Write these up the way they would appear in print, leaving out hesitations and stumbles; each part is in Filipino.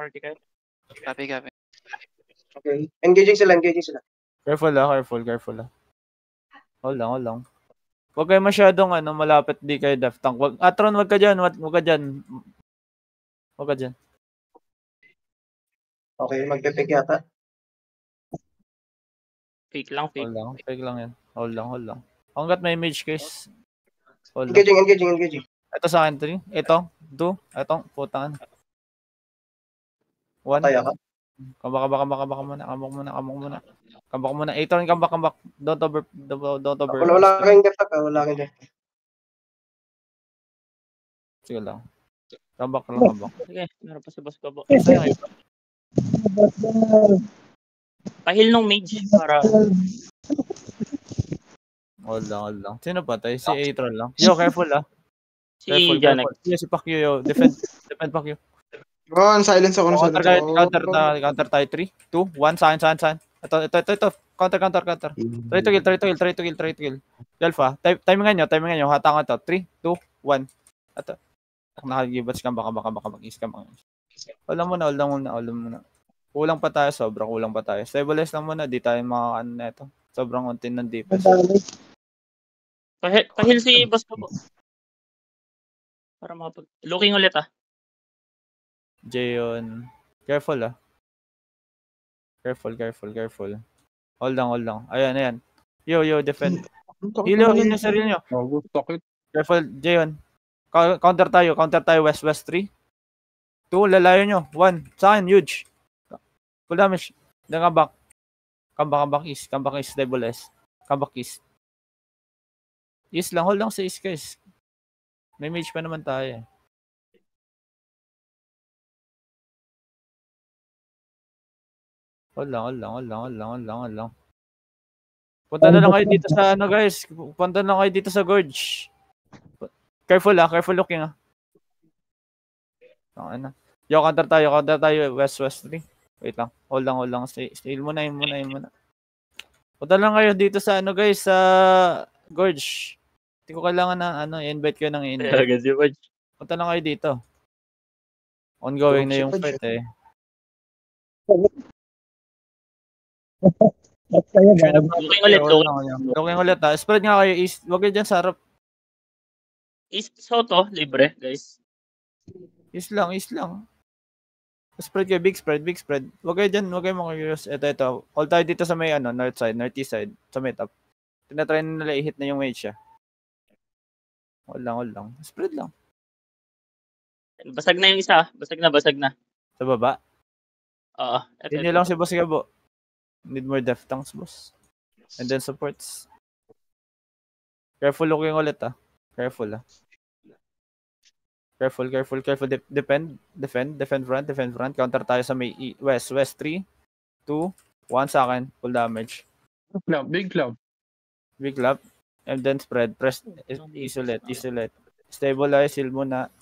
party kayo. Copy. Okay. Engaging sila. Careful ah. Hold lang. Huwag kayo masyadong malapit di kayo Def Tank. Atron, wag ka dyan. Okay, magpe-pick yata. Fake lang. Fake lang yan. Hold lang. Hanggat may mage case. Hold lang. Engaging. Ito sa akin 3. Ito. 2. Itong putangan. 1. Patay ako. Kambak muna. Kambak muna. Atron, kambak. Don't over. Wala kayong def tank. Wala kayong def. Sige lang. Kambak lang. Sige, meron pa si Boss Gabo. Sayang ito. Pahil nung mage para... Hold lang. Sino patay? Si Atron lang. Yo, careful ah. Si Careful. Janek. Si Pacquiao, yo. Defend Pacquiao. Silence ako. Counter tayo. 3, 2, 1. Saan. Ito. Counter. Try to kill. Delpha. Timingan nyo. Hatangan to. 3, 2, 1. Ito. Nakagibats ka. Baka mag-is ka. Hold muna. Kulang pa tayo. Sobrang kulang pa tayo. Stabilize lang muna. Di tayo makakaano na ito. Sobrang untin ng defense. Pahil si Boss Gabo. Para makapag... Looking ulit ah. Jayon. Careful ah. Careful. Hold lang. Ayan. Yo, defend. Heal yung sarili nyo. Careful, Jayon. Counter tayo. West 3. 2, lalayo nyo. 1. Sa akin, huge. Full damage. Then comeback. Comeback is. Double S. Comeback is. Is lang. Hold lang sa is, guys. May mage pa naman tayo eh. Hold lang. Punta na lang kayo dito sa guys. Punta na lang kayo dito sa gorge. Careful looking ah. Yo, counter tayo. West 3. Wait lang. Hold lang. Stay muna. Punta lang kayo dito sa guys, sa gorge. Hindi ko kailangan na invite kayo ng invite. Punta lang kayo dito. Ongoing na yung fight eh. Looking ulit ah. Spread nga kayo east. Huwag kayo dyan sa harap. East Soto, libre, guys. East lang. Spread kayo, big spread. Huwag kayo dyan, huwag kayo makakurious. Ito. Hold tayo dito sa may northeast side, sa may top. Tinatry nila i-hit na yung mage siya. Hold lang. Spread lang. Basag na yung isa. Basag na. Sa baba? Oo. Hindi lang si Boss Gabo. Need more def tanks, boss. And then supports. Careful looking ulit ah. Careful. Defend front. Counter tayo sa may west 3, 2, 1 sa akin. Full damage. Big club. And then spread. Press. Isolate. Stabilize. Heal muna.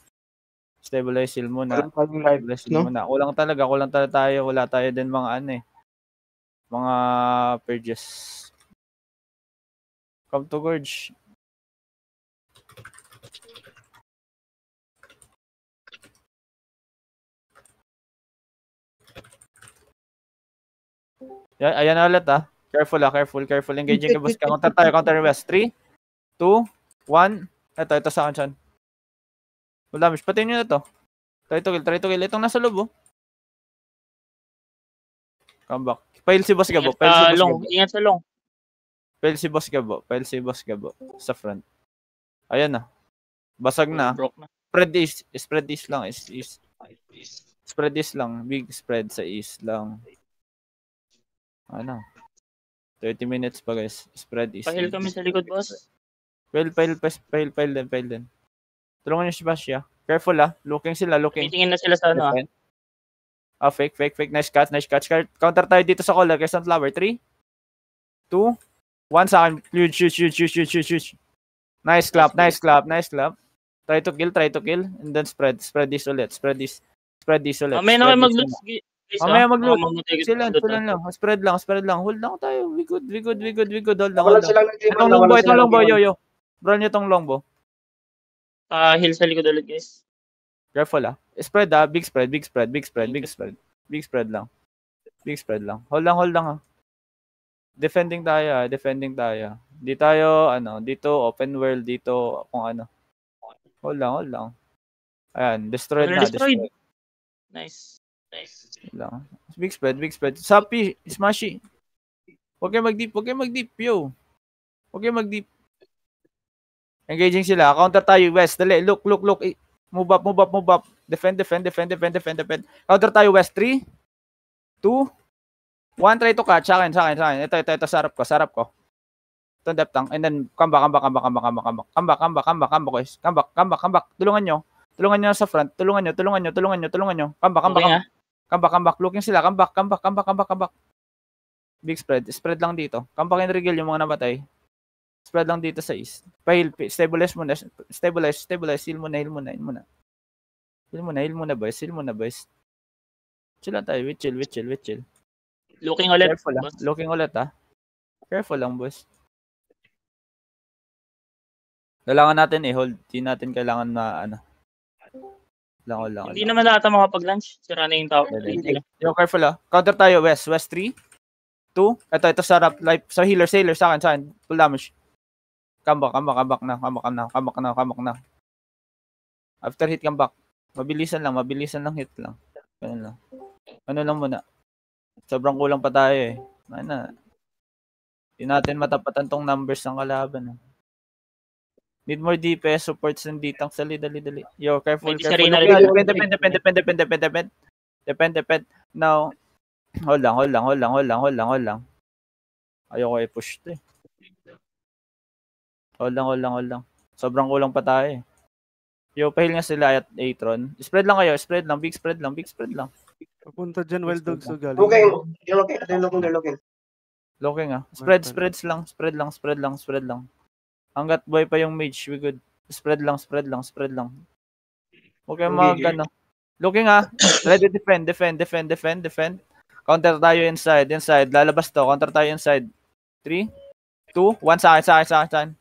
Kulang talaga tayo. Wala tayo din mga mga purges. Come to gorge. Ayan na ulit ah. Careful. Engaging ka boss. Counter tayo. Counter west. 3, 2, 1. Ito sa akin. Full damage. Patayin nyo na to. Try to kill. Itong nasa loob oh. Come back. Fail si Boss Gabo. Ingat sa long. Fail si Boss Gabo. Sa front. Ayan na. Basag na. Spread east lang. Spread east lang. Big spread sa east lang. 30 minutes pa guys. Spread east. Pahil kami sa likod, boss. Fail din. Tulungan nyo si Basya. Careful ah. Looking sila. Tingin na sila sa Fake. Nice catch. Counter tayo dito sa caller. Kay Sunflower. 3, 2, 1 sa akin. Huge. Nice clap. Try to kill. And then spread this ulit. Mamaya na kayo mag-loot. Mamaya mag-loot. Sila lang. Spread lang. Hold lang tayo. We good. Hold lang. Itong longbow. Yo. Bro nyo itong longbow. Heal sa likod ulit, guys. Careful Spread big spread, big spread, big spread, big spread. Big spread lang. Big spread lang. Hold lang Defending tayo, defending tayo. Di tayo, dito open world, dito kung ano. Hold lang. Ayan, destroyed na. Destroyed. Destroyed. Nice. Hold lang. Big spread. Sapi, smashy. Huwag kayo mag-deep, yo. Huwag kayo mag-deep. Engaging sila. Counter tayo, west. Dali, look. Move up. Defend. Counter tayo, west. 3, 2, 1. Try to catch. Sa akin. Ito, sarap ko. Ito, depth tank. And then, come back, guys. Come back. Tulungan nyo sa front. Tulungan nyo. Come back. Looking sila. Come back. Big spread lang dito. Come back and regale yung mga namatay. Spread lang dito sa east. Stabilize muna. Heal muna. Heal muna, boys. Chill lang tayo. We chill. Looking ulit. Careful Looking ulit, Careful lang, boys. Kailangan natin hold. Hindi natin kailangan na, Lang. Hindi naman ata makapag-lunch. Sira na yung tao. Yo, careful, Counter tayo, west. West 3, 2. Ito, sarap. Life. Sa healer. Sa akin. Full damage. Come back na. After hit, come back. Mabilisan lang hit lang. Ganun lang. Ano lang muna. Sobrang kulang pa tayo Hindi natin matapatan tong numbers ng kalaban. Need more DPS supports and D-tanks. Dali. Yo, careful. Depend. Now, hold lang. Ayoko i-push to Hold lang. Sobrang kulang pa tayo Yo, pahil nga sila at Atron. Spread lang kayo. Big spread lang. Papunta dyan, Wild Dogs so galing. Okay. They're looking. Looking Spreads lang. Hanggat buhay pa yung mage, we good. Spread lang. Okay, Looking Ready defend. Counter tayo inside. Lalabas to. Counter tayo inside. 3, 2, 1 sa akin.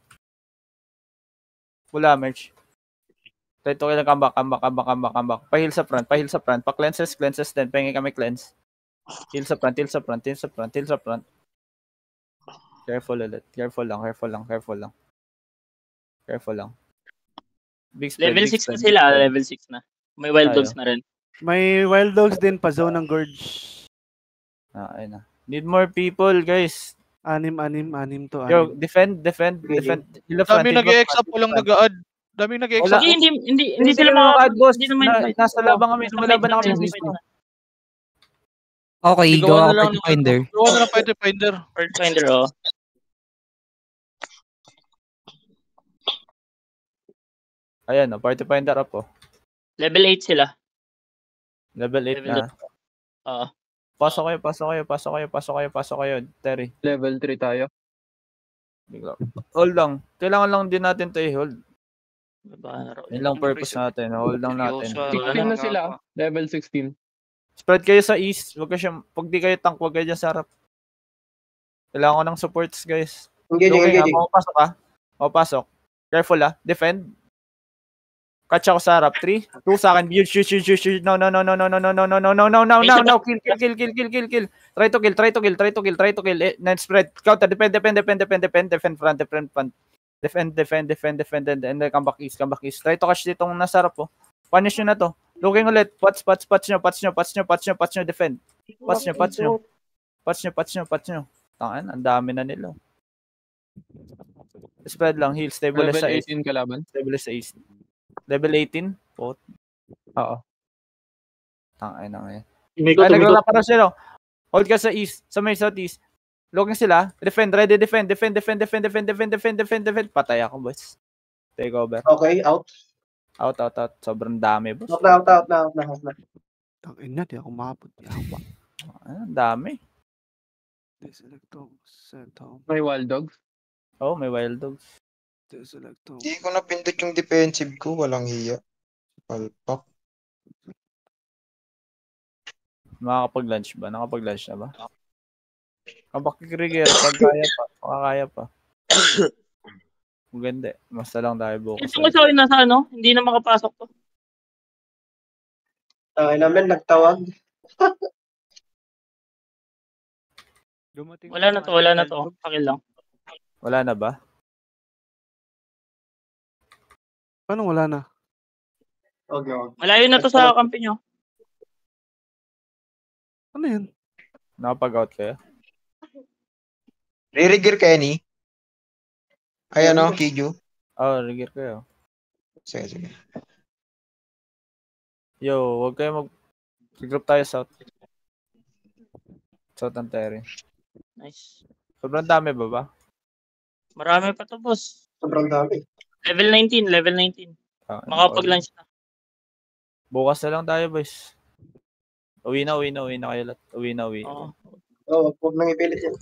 Wala merge. Try to kill come back. Pa-heal sa front. Pa-cleanses din. Pengi kami cleanse. Heal sa front. Careful ulit. Careful lang. Big spread. Level 6 na sila. Level 6 na. May wild dogs na rin. May Wild Dogs din pa zone ng Gorge. Ayun na. Need more people, guys. Anim to. Yo, defend. Dami nag-e-exap, walang nag-a-add. Dami nag-e-exap. Hindi sila mga boss. Hindi naman Nasa laban kami. Lumalaban na kami. Okay, gawa ko Pathfinder. Gawa na lang Pathfinder. Pathfinder, Ayan, Pathfinder up Level 8 sila. Level 8 na. Pasok kayo, Terry. Level 3 tayo. Hold lang. Kailangan lang din natin to hold. Yun lang purpose natin. Hold lang natin. 16 na sila. Level 16. Spread kayo sa east. Pag di kayo tank, wag kayo dyan sa harap. Kailangan ko ng supports, guys. Engaging. Pasok. Careful, Defend. Catch ako sa harap. 3, 2 sa akin. Shoot. No. Kill. Try to kill. Then spread. Counter. Defend front. Defend. And then come back east. Try to catch ditong nasa harap Punish nyo na to. Looking ulit. Patch nyo. Defend. Patch nyo. Tangan, ang dami na nila. Spread lang. Heal. Stabilize sa east. Level 18 kalaban. Stabilize sa east. Level 18? Oo. Tangay na ngayon. Naglala para sila. Hold ka sa east. Sa may southeast. Looking sila. Defend. Ready. Defend. Patay ako, boss. Take over. Okay, out. Out. Sobrang dami, boss. Out na. Tangin na, di ako makapot. Ang dami. May Wild Dogs. May Wild Dogs. Hindi ko napindot yung defensive ko. Walang hiya. Palpak. Makakapag-lunch ba? Nakapag-lunch na ba? Kabakikirigir. Kaya pa. Maganda. Basta lang tayo bukas. Ito mo sa nasa hindi na makapasok to. Tangin namin, nagtawag. Dumating Wala na to, wala na to. Pakil lang. Wala na ba? Paano wala na? Okay, okay. Malayo na to sa kampi nyo. Ano yun? Nakapag-out kayo? Re-regear ka, Annie? Ay, ano, Kiju? Oh, rigir kayo. Sige, sige. Yo, wag kayo group tayo south. South ng Terry. Nice. Sobrang dami ba? Marami pa to, boss. Sobrang dami. Level 19, level 19. Ah, Makapag-lunch na. Bukas na lang tayo, boys. Uwi na kayo lahat. Uwi na. Oo. Oo, huwag nang ipilit yan.